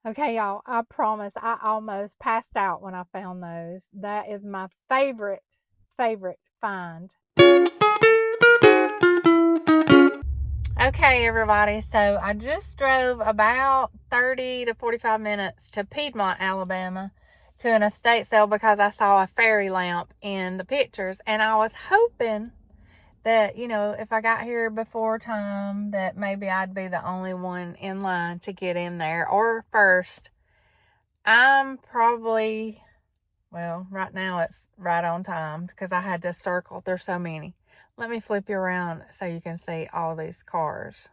Okay, y'all, I promise I almost passed out when I found those. That is my favorite find. Okay, everybody, so I just drove about 30 to 45 minutes to Piedmont, Alabama to an estate sale because I saw a fairy lamp in the pictures, and I was hoping that, you know, if I got here before time, that maybe I'd be the only one in line to get in there or first. I'm probably, well, right now it's right on time because I had to circle. There's so many. Let me flip you around so you can see all these cars.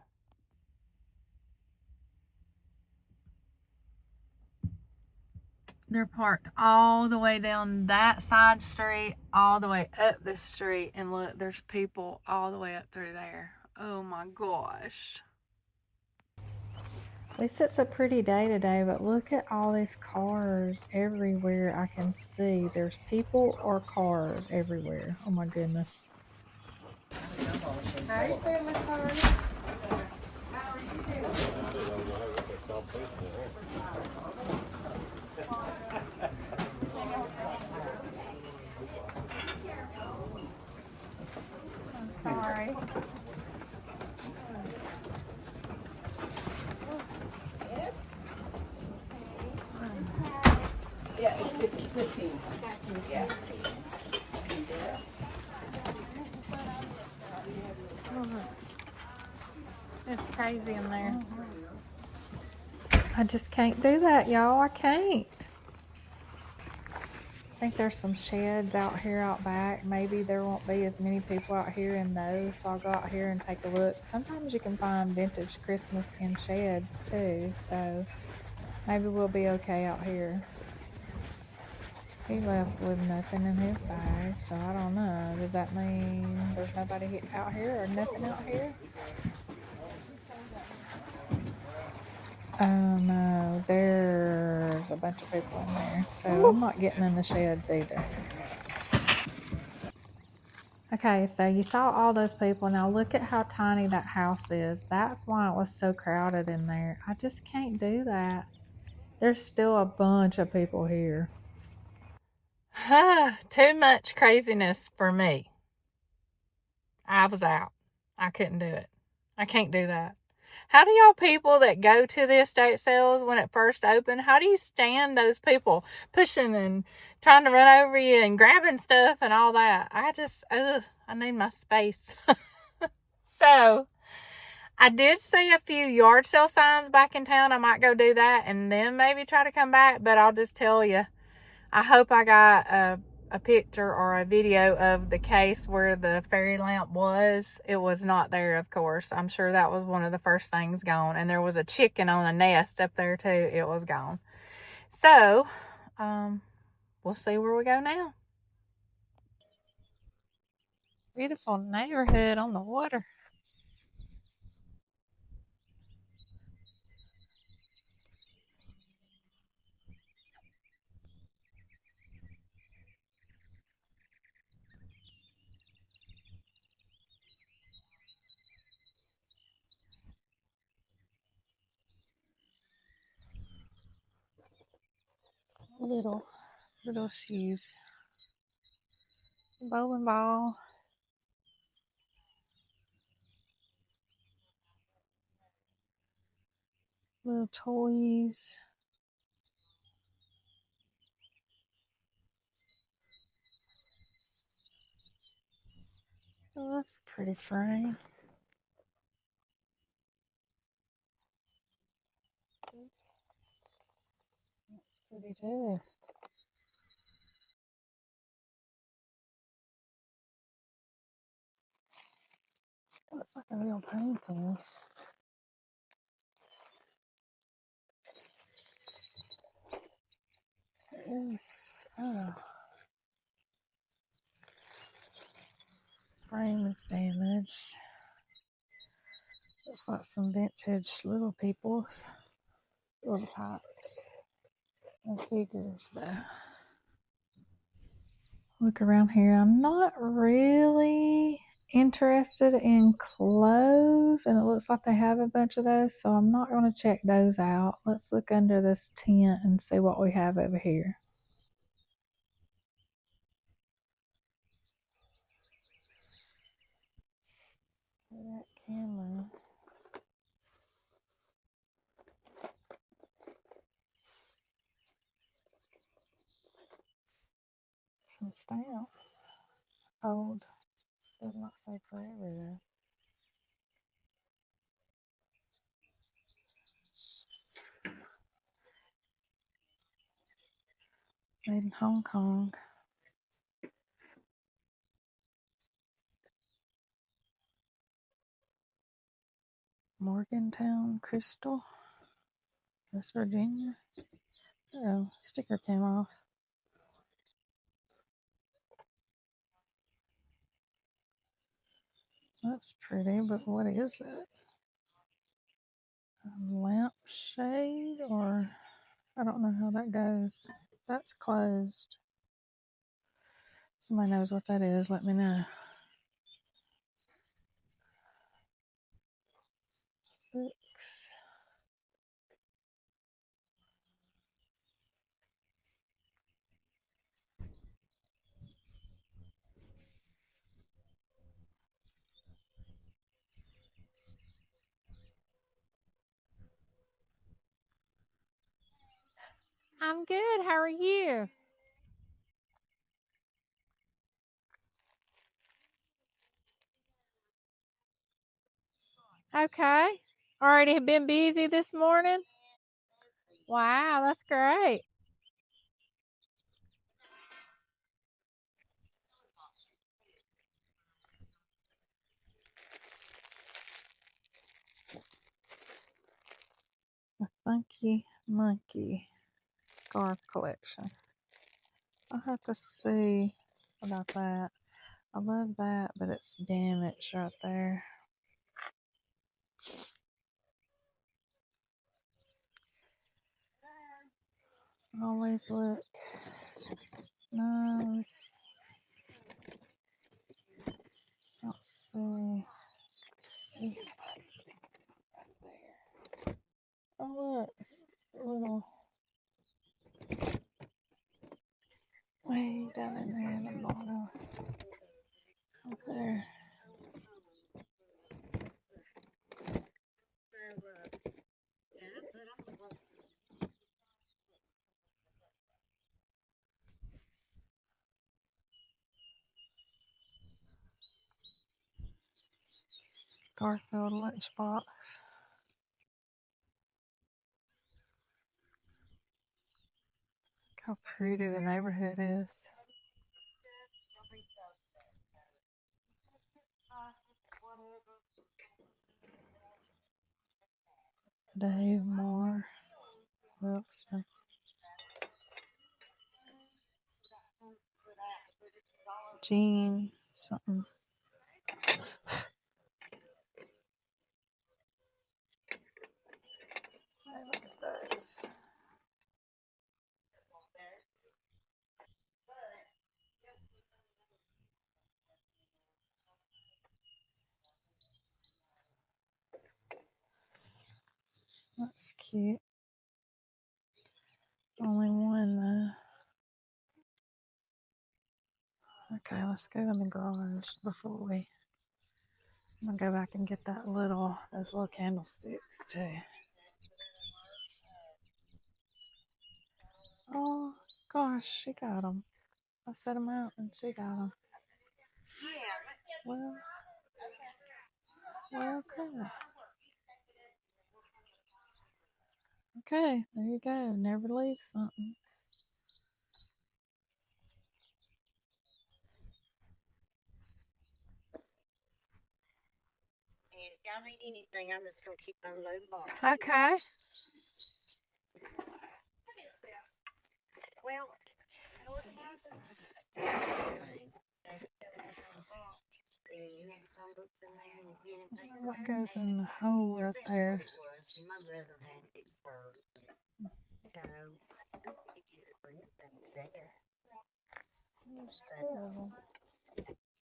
They're parked all the way down that side street, all the way up this street. And look, there's people all the way up through there. Oh my gosh. At least it's a pretty day today, but look at all these cars everywhere I can see. There's people or cars everywhere. Oh my goodness. How you feeling, Carter? How are you doing? I'm sorry. Yes? Yeah, it's 15. Yeah. It's crazy in there. I just can't do that, y'all. I can't. I think there's some sheds out here out back. Maybe there won't be as many people out here in those, so I'll go out here and take a look. Sometimes you can find vintage Christmas in sheds too, so maybe we'll be okay out here. He left with nothing in his bag, so I don't know. Does that mean there's nobody out here or nothing out here? Oh no, there's a bunch of people in there, so I'm not getting in the sheds either. Okay, so you saw all those people. Now look at how tiny that house is. That's why it was so crowded in there. I just can't do that. There's still a bunch of people here. Too much craziness for me. I was out. I couldn't do it. I can't do that. How do y'all people that go to the estate sales when it first opened, how do you stand those people pushing and trying to run over you and grabbing stuff and all that? I need my space. So, I did see a few yard sale signs back in town. I might go do that and then maybe try to come back, but I'll just tell you, I hope I got a picture or a video of the case where the fairy lamp was. It was not there, of course. I'm sure that was one of the first things gone. And there was a chicken on a nest up there too. It was gone. So, we'll see where we go now. Beautiful neighborhood on the water. Little shoes. Bowling ball. Little toys. Oh, that's a pretty frame. That's pretty too. Looks like a real painting. Yes. Oh. Frame is damaged. Looks like some vintage little people's little types and figures though. Look around here. I'm not really interested in clothes, and it looks like they have a bunch of those, so I'm not going to check those out. Let's look under this tent and see what we have over here. That camera. Some stamps. Old. Does not say forever though. Made in Hong Kong. Morgantown Crystal. West Virginia. Oh, sticker came off. That's pretty, but what is it? A lampshade, or I don't know how that goes. That's closed. Somebody knows what that is, let me know. Books. I'm good. How are you? Okay. Already been busy this morning? Wow, that's great. A funky monkey scarf collection. I'll have to see about that. I love that, but it's damaged right there. Always look nice. Let's see. Oh look, it's a little way down in there in the bottom. Up there. Garfield lunchbox. Look how pretty the neighborhood is. Dave Moore Wilson. Jean something. Look at those. That's cute. Only one though. Okay, let's go in the garage before we. I'm gonna go back and get those little candlesticks too. Oh gosh, she got them. I set them out and she got them. Well, okay. Okay, there you go. Never leave something. And if y'all need anything, I'm just gonna keep unloading boxes. Okay. What is this? Well, what goes in the hole right there? My brother had it first.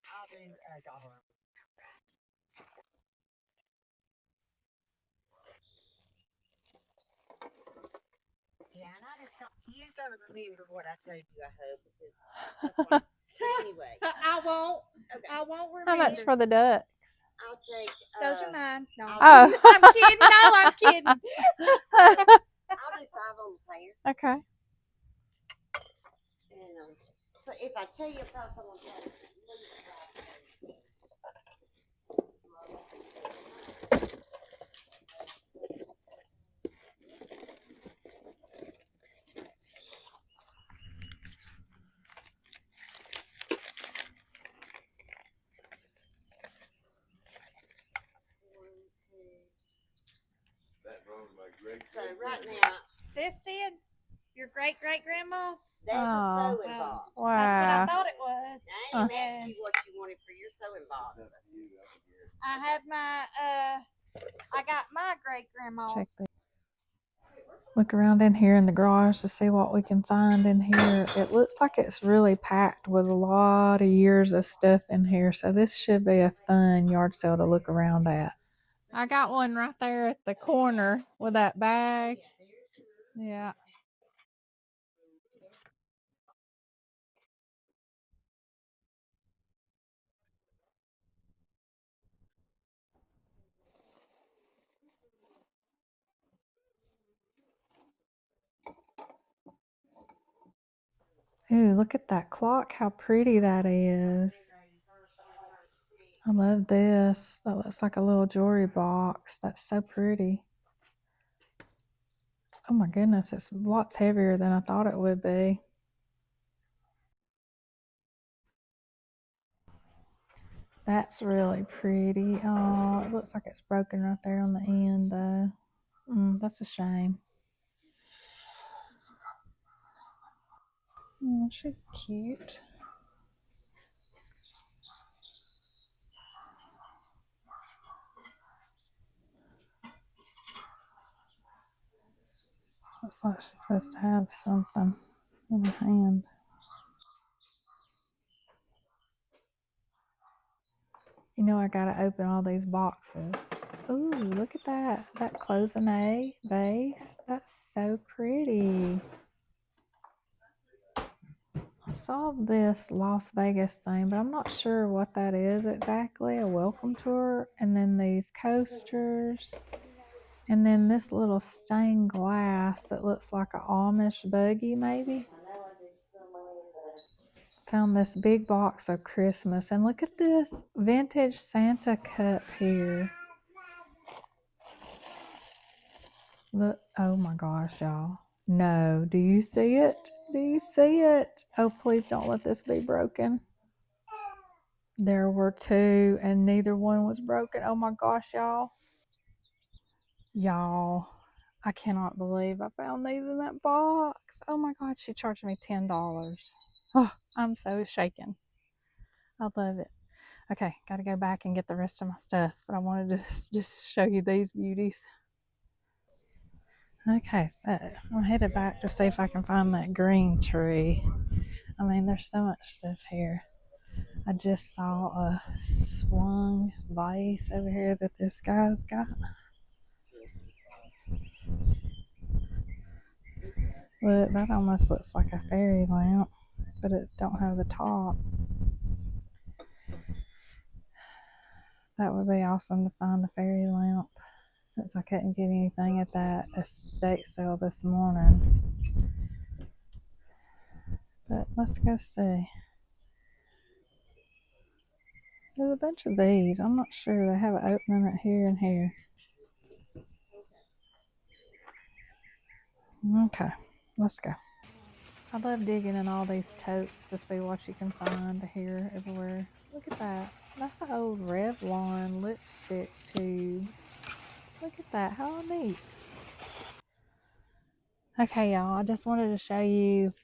I'll do a dollar. Yeah, and I just don't. You're gonna remember what I told you. I hope. Because that's so anyway, I won't. okay. I won't remember. How much for the ducks? I'll take. Those are mine. No, Oh. I'm kidding. No, I'm kidding. I'll do 5 on the pair. Okay. And so if I tell you about someone else, so right now, This said your great grandma. that's a sewing box. Wow. That's what I thought it was. I didn't ask you what you wanted for your sewing box. I had my I got my great grandma's. Check this. Look around in here in the garage to see what we can find in here. It looks like it's really packed with a lot of years of stuff in here. So this should be a fun yard sale to look around at. I got one right there at the corner with that bag. Yeah. Ooh, look at that clock. How pretty that is. I love this. That looks like a little jewelry box. That's so pretty. Oh my goodness, it's lots heavier than I thought it would be. That's really pretty. Oh, it looks like it's broken right there on the end though. That's a shame. Oh, she's cute. Looks like she's supposed to have something in her hand. You know, I gotta open all these boxes. Ooh, look at that. That cloisonne vase. That's so pretty. I saw this Las Vegas thing, but I'm not sure what that is exactly. A welcome tour. And then these coasters. And then this little stained glass that looks like an Amish buggy, maybe. Found this big box of Christmas. And look at this vintage Santa cup here. Look, oh my gosh, y'all. No, do you see it? Do you see it? Oh, please don't let this be broken. There were 2 and neither one was broken. Oh my gosh, y'all. Y'all, I cannot believe I found these in that box. Oh my God, she charged me $10. Oh, I'm so shaken. I love it. Okay, got to go back and get the rest of my stuff, but I wanted to just show you these beauties. Okay, so I'm headed back to see if I can find that green tree. I mean, there's so much stuff here. I just saw a swung vase over here that this guy's got. Look, that almost looks like a fairy lamp, but it don't have the top. That would be awesome to find a fairy lamp, since I couldn't get anything at that estate sale this morning. But let's go see. There's a bunch of these. I'm not sure. They have an opening right here and here. Okay, let's go. I love digging in all these totes to see what you can find here everywhere. Look at that. That's an old Revlon lipstick tube. Look at that. How neat. Okay, y'all. I just wanted to show you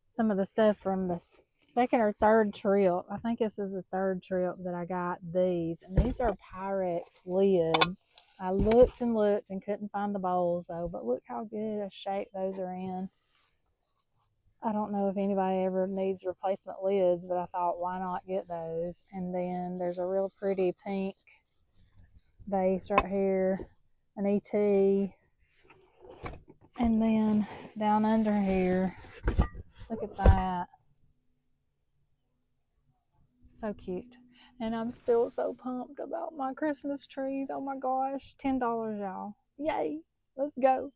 some of the stuff from the second or third trip. I think this is the third trip that I got these. And these are Pyrex lids. I looked and looked and couldn't find the bowls though. But look how good a shape those are in. I don't know if anybody ever needs replacement lids, but I thought, why not get those? And then there's a real pretty pink vase right here, an ET. And then down under here, look at that. So cute. And I'm still so pumped about my Christmas trees. Oh my gosh, $10, y'all. Yay. Let's go.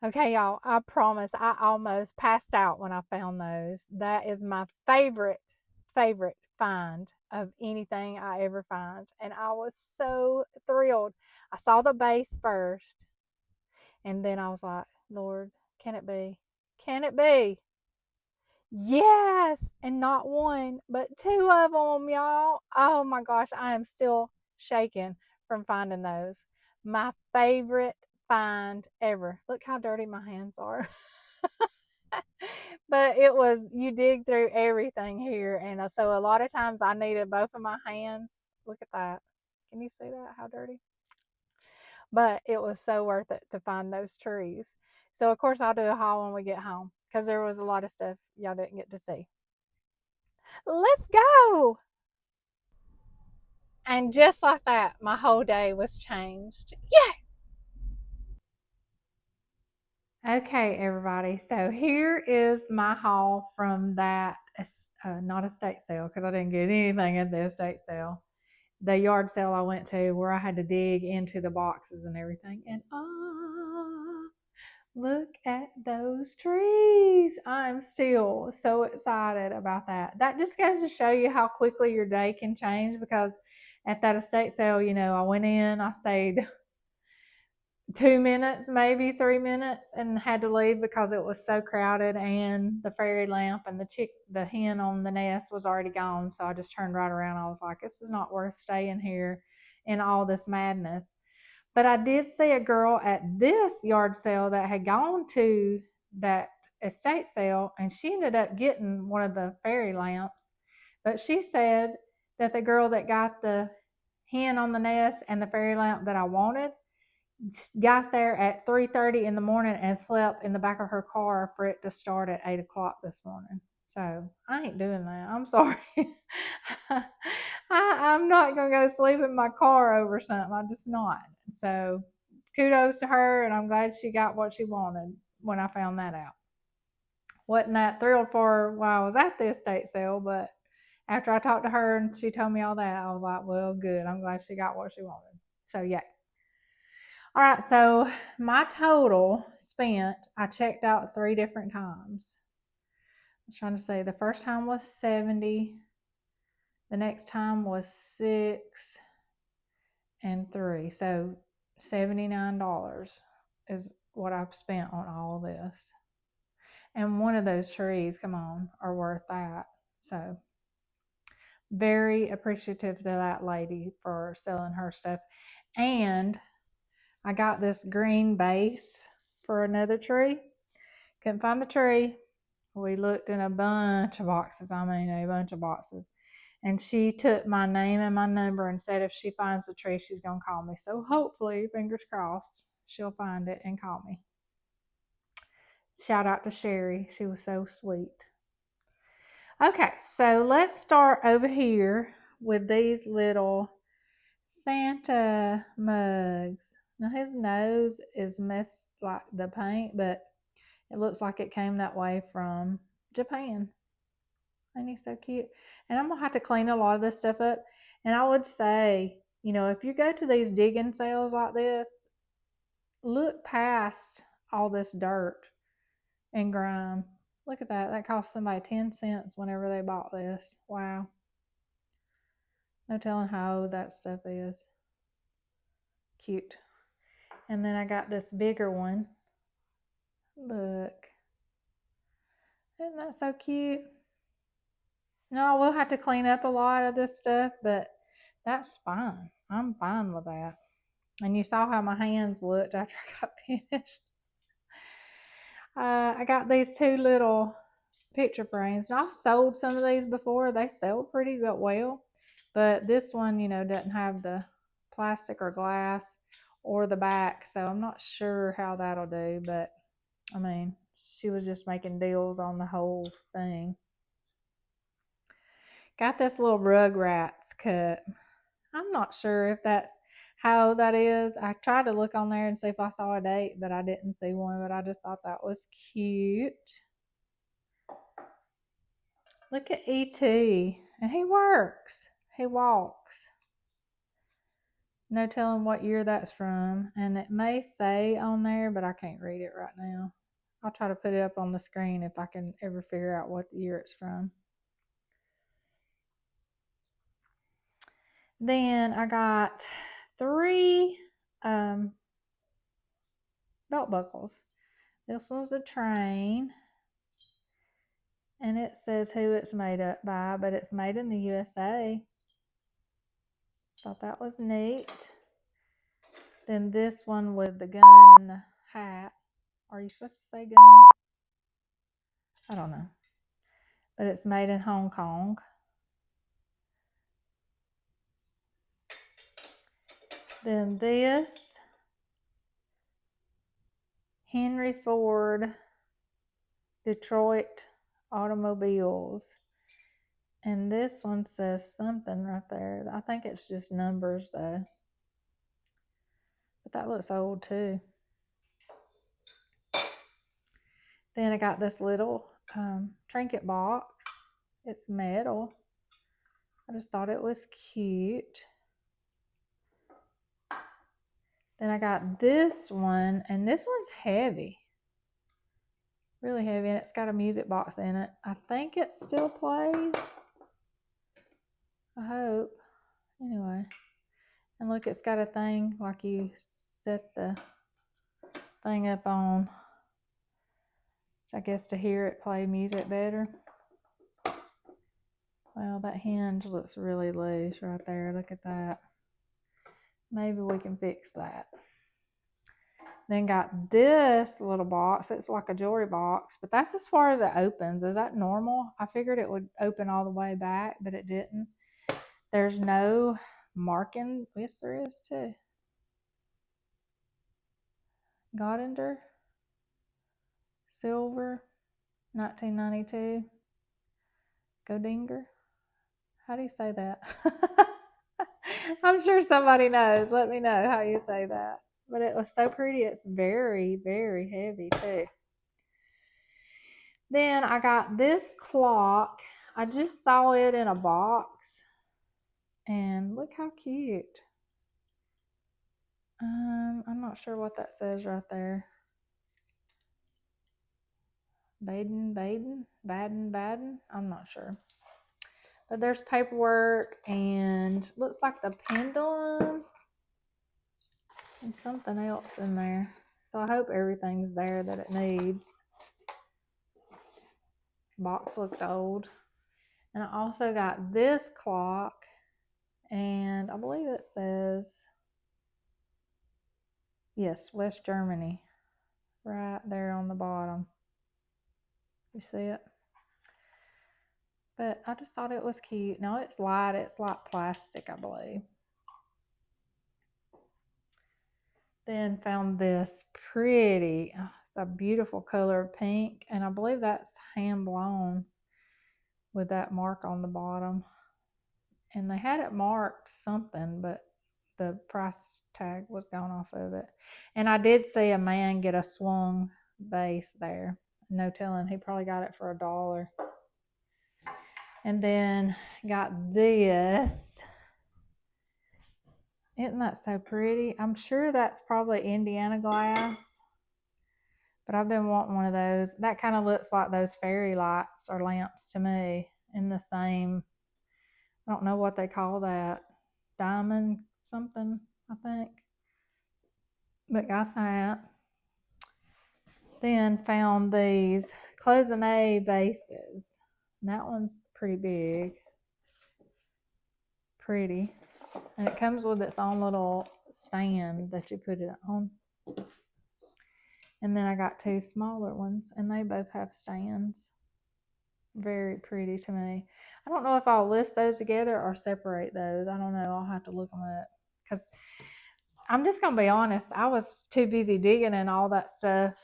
Okay, y'all, I promise I almost passed out when I found those. That is my favorite find of anything I ever find. And I was so thrilled. I saw the base first, and then I was like, Lord, can it be? Can it be? Yes, and not one, but two of them, y'all. Oh my gosh, I am still shaking from finding those. My favorite find ever. Look how dirty my hands are. But it was, you dig through everything here. And so a lot of times I needed both of my hands. Look at that. Can you see that? How dirty? But it was so worth it to find those trees. So, of course, I'll do a haul when we get home because there was a lot of stuff y'all didn't get to see. Let's go. And just like that, my whole day was changed. Yeah. Okay, everybody. So here is my haul from that, not estate sale, because I didn't get anything at the estate sale. The yard sale I went to where I had to dig into the boxes and everything. And look at those trees. I'm still so excited about that. That just goes to show you how quickly your day can change, because at that estate sale, I went in, I stayed 2 minutes, maybe 3 minutes, and had to leave because it was so crowded, and the fairy lamp and the hen on the nest was already gone. So I just turned right around. I was like, this is not worth staying here in all this madness. But I did see a girl at this yard sale that had gone to that estate sale, and she ended up getting one of the fairy lamps. But she said that the girl that got the hen on the nest and the fairy lamp that I wanted got there at 3:30 in the morning and slept in the back of her car for it to start at 8 o'clock this morning. So I ain't doing that. I'm sorry. I'm not going to go sleep in my car over something. I'm just not. So kudos to her, and I'm glad she got what she wanted when I found that out. Wasn't that thrilled for her while I was at the estate sale, but after I talked to her and she told me all that, I was like, well, good. I'm glad she got what she wanted. So, yeah. All right, so my total spent, I checked out 3 different times. I was trying to say the first time was 70, the next time was 6 and 3. So $79 is what I've spent on all this. And one of those trees, come on, are worth that. So very appreciative to that lady for selling her stuff. And I got this green base for another tree. Couldn't find the tree. We looked in a bunch of boxes. I mean, a bunch of boxes. And she took my name and my number and said if she finds the tree, she's going to call me. So hopefully, fingers crossed, she'll find it and call me. Shout out to Sherry. She was so sweet. Okay, so let's start over here with these little Santa mugs. Now his nose is messed like the paint, but it looks like it came that way from Japan. And he's so cute. And I'm going to have to clean a lot of this stuff up. And I would say, if you go to these digging sales like this, look past all this dirt and grime. Look at that. That cost somebody 10 cents whenever they bought this. Wow. No telling how old that stuff is. Cute. And then I got this bigger one. Look. Isn't that so cute? No, we'll have to clean up a lot of this stuff, but that's fine. I'm fine with that. And you saw how my hands looked after I got finished. I got these 2 little picture frames. And I've sold some of these before. They sell pretty good well. But this one, doesn't have the plastic or glass or the back. So I'm not sure how that'll do. But, I mean, she was just making deals on the whole thing. Got this little Rugrats cup. I'm not sure if that's how old that is. I tried to look on there and see if I saw a date, but I didn't see one. But I just thought that was cute. Look at E.T. And he works. He walks. No telling what year that's from. And it may say on there, but I can't read it right now. I'll try to put it up on the screen if I can ever figure out what year it's from. Then I got 3 belt buckles. This one's a train. And it says who it's made up by, but it's made in the USA. Thought that was neat. Then this one with the gun and the hat. Are you supposed to say gun? I don't know. But it's made in Hong Kong. Then this, Henry Ford, Detroit Automobiles. And this one says something right there. I think it's just numbers though. But that looks old too. Then I got this little trinket box. It's metal. I just thought it was cute. Then I got this one, and this one's heavy. Really heavy, and it's got a music box in it. I think it still plays. I hope. Anyway. And look, it's got a thing like you set the thing up on, I guess, to hear it play music better. Well, that hinge looks really loose right there. Look at that. Maybe we can fix that. Then got this little box. It's like a jewelry box, but that's as far as it opens. Is that normal? I figured it would open all the way back, but it didn't. There's no marking. Yes, there is too. Godinder. Silver. 1992. Godinger. How do you say that? I'm sure somebody knows. Let me know how you say that. But it was so pretty. It's very, very heavy too. Then I got this clock. I just saw it in a box. And look how cute. I'm not sure what that says right there. Baden. I'm not sure. But there's paperwork and looks like the pendulum and something else in there. So I hope everything's there that it needs. Box looks old. And I also got this clock, and I believe it says, yes, West Germany, right there on the bottom. You see it? But I just thought it was cute. No, it's light. It's like plastic, I believe. Then found this pretty, it's a beautiful color of pink, and I believe that's hand blown with that mark on the bottom. And they had it marked something, but the price tag was gone off of it. And I did see a man get a swung base there. No telling, he probably got it for $1. And then got this. Isn't that so pretty? I'm sure that's probably Indiana glass, but I've been wanting one of those. That kind of looks like those fairy lights or lamps to me, in the same, I don't know what they call that, diamond something, I think. But got that. Then found these cloisonne bases. And that one's pretty big. Pretty. And it comes with its own little stand that you put it on. And then I got 2 smaller ones, and they both have stands. Very pretty to me. I don't know if I'll list those together or separate those. I don't know. I'll have to look them up. Because I'm just going to be honest. I was too busy digging and all that stuff.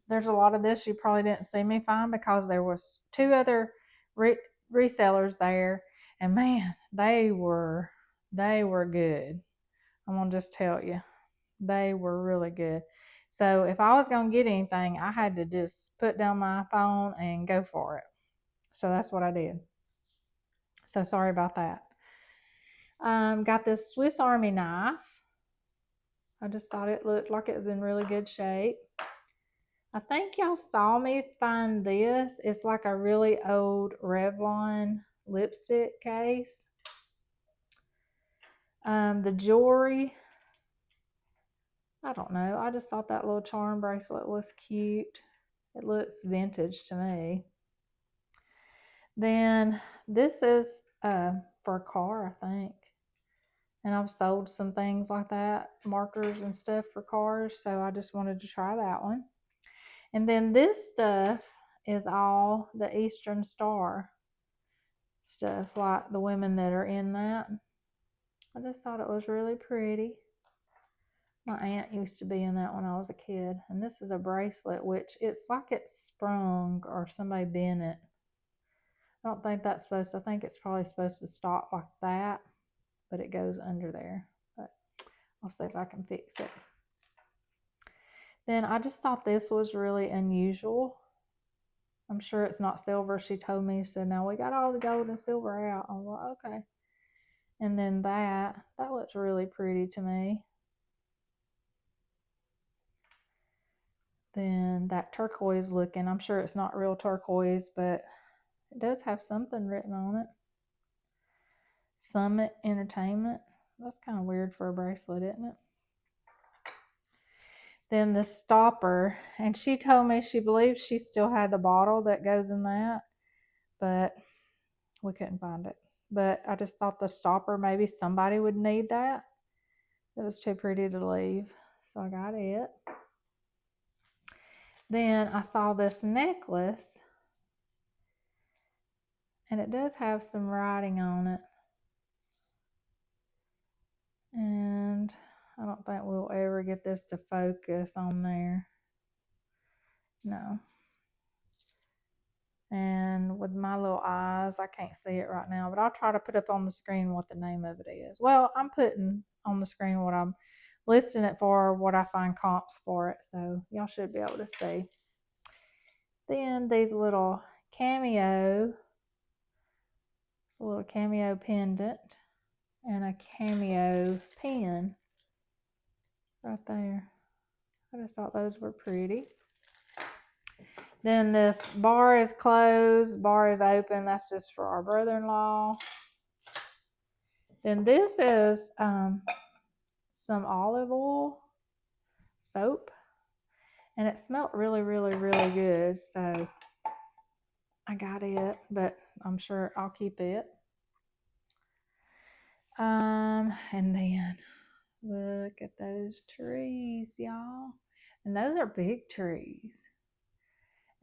There's a lot of this you probably didn't see me find because there was 2 other resellers there. And man, they were good. I'm going to just tell you. They were really good. So if I was going to get anything, I had to just put down my phone and go for it. So that's what I did. So sorry about that. Got this Swiss Army knife. I just thought it looked like it was in really good shape. I think y'all saw me find this. It's like a really old Revlon lipstick case. The jewelry, I don't know. I just thought that little charm bracelet was cute. It looks vintage to me. Then this is for a car, I think. And I've sold some things like that, markers and stuff for cars. So I just wanted to try that one. And then this stuff is all the Eastern Star stuff, like the women that are in that. I just thought it was really pretty. My aunt used to be in that when I was a kid. And this is a bracelet, which it's like it's sprung or somebody bent it. I don't think that's supposed to, I think it's probably supposed to stop like that, but it goes under there. But I'll see if I can fix it. Then I just thought this was really unusual. I'm sure it's not silver. She told me, so now we got all the gold and silver out. I'm like, okay. And then that looks really pretty to me. Then that turquoise looking, I'm sure it's not real turquoise, but it does have something written on it. Summit Entertainment. That's kind of weird for a bracelet, isn't it? Then the stopper, and she told me she believes she still had the bottle that goes in that, but we couldn't find it. But I just thought the stopper, maybe somebody would need that. It was too pretty to leave, so I got it. Then I saw this necklace, and it does have some writing on it. And I don't think we'll ever get this to focus on there. No. And with my little eyes, I can't see it right now, but I'll try to put up on the screen what the name of it is. Well, I'm putting on the screen what I'm listing it for, what I find comps for it, so y'all should be able to see. Then these little cameo, it's a little cameo pendant and a cameo pin right there. I just thought those were pretty. Then this bar is closed, bar is open. That's just for our brother-in-law. Then this is some olive oil soap, and it smelled really, really, really good. So I got it, but I'm sure I'll keep it. And then look at those trees, y'all. And those are big trees.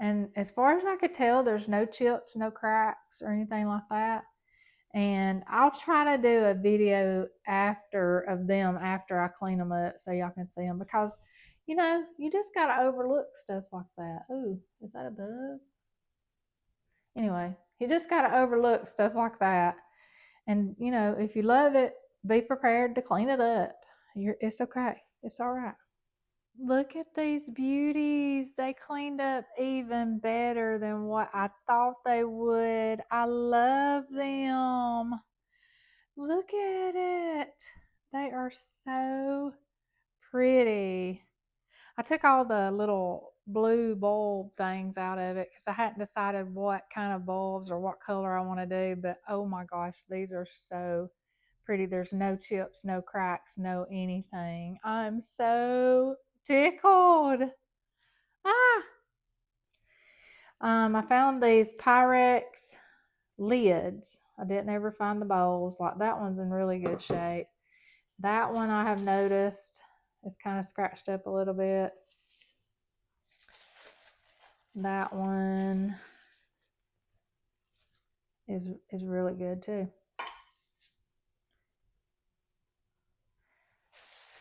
And as far as I could tell, there's no chips, no cracks or anything like that. And I'll try to do a video of them after I clean them up so y'all can see them, because you know, you just gotta overlook stuff like that. Ooh, is that a bug? Anyway, you just gotta overlook stuff like that. And you know, if you love it, be prepared to clean it up. It's okay. It's all right. Look at these beauties. They cleaned up even better than what I thought they would. I love them. Look at it. They are so pretty. I took all the little blue bulb things out of it because I hadn't decided what kind of bulbs or what color I want to do. But oh my gosh, these are so pretty. There's no chips, no cracks, no anything. I'm so tickled. Ah! I found these Pyrex lids. I didn't ever find the bowls. Like that one's in really good shape. That one I have noticed is kind of scratched up a little bit. That one is really good too.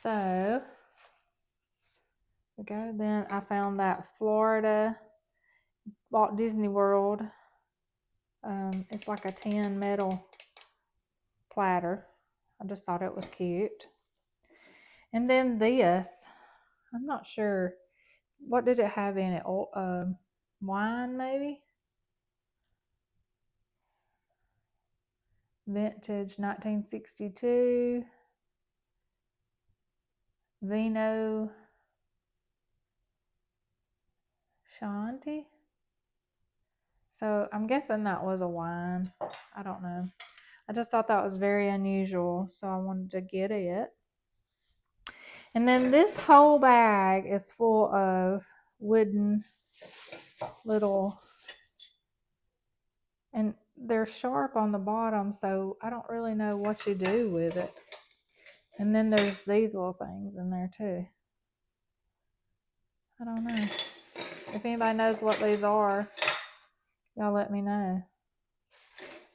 So okay, then I found that Florida Walt Disney World. It's like a tin metal platter. I just thought it was cute. And then this, I'm not sure. What did it have in it? Wine, maybe? Vintage 1962. Vino Shanti. So I'm guessing that was a wine. I don't know. I just thought that was very unusual, so I wanted to get it. And then this whole bag is full of wooden little, and they're sharp on the bottom, so I don't really know what you do with it. And then there's these little things in there too. I don't know. If anybody knows what these are, y'all let me know.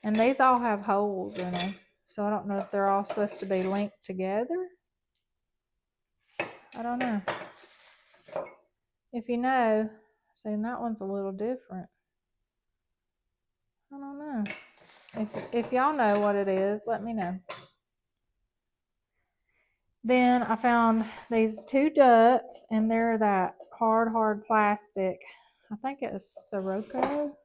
And these all have holes in them, so I don't know if they're all supposed to be linked together. I don't know. If you know, see, that one's a little different. I don't know. If y'all know what it is, let me know. Then I found these 2 ducks, and they're that hard plastic. I think it's Sirocco.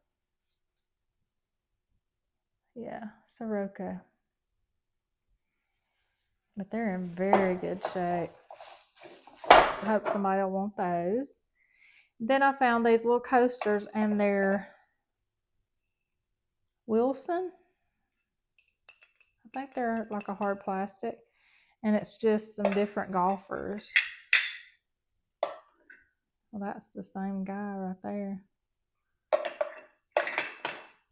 Yeah, Sirocco. But they're in very good shape. I hope somebody will want those. Then I found these little coasters, and they're Wilson. I think they're like a hard plastic, and it's just some different golfers. Well, that's the same guy right there.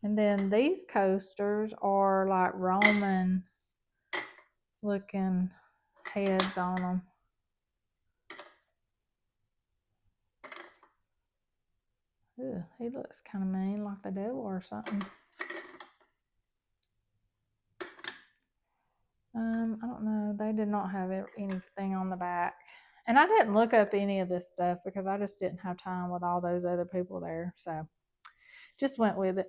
And then these coasters are like Roman looking heads on them. Ew, he looks kind of mean, like the devil or something. I don't know. They did not have anything on the back. And I didn't look up any of this stuff because I just didn't have time with all those other people there. So just went with it.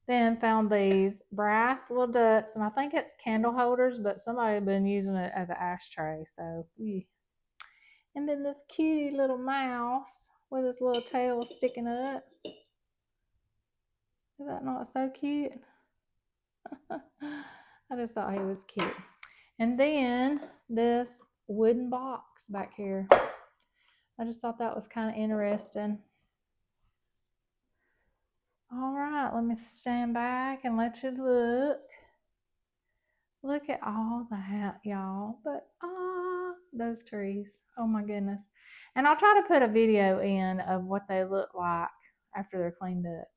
Then found these brass little ducks, and I think it's candle holders, but somebody had been using it as an ashtray. So, yeah. And then this cutie little mouse with his little tail sticking up. Is that not so cute? I just thought he was cute. And then this wooden box back here. I just thought that was kind of interesting. All right, let me stand back and let you look. Look at all that, y'all. But, those trees. Oh my goodness. And I'll try to put a video in of what they look like after they're cleaned up.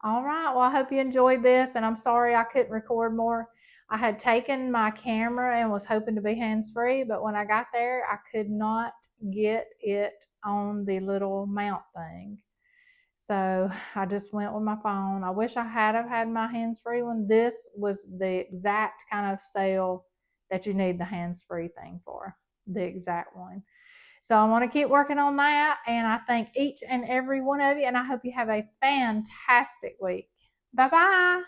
All right, well, I hope you enjoyed this, and I'm sorry I couldn't record more. I had taken my camera and was hoping to be hands-free, but when I got there, I could not get it on the little mount thing. So I just went with my phone. I wish I had have had my hands-free one. This was the exact kind of sale that you need the hands-free thing for, the exact one. So I want to keep working on that, and I thank each and every one of you, and I hope you have a fantastic week. Bye-bye.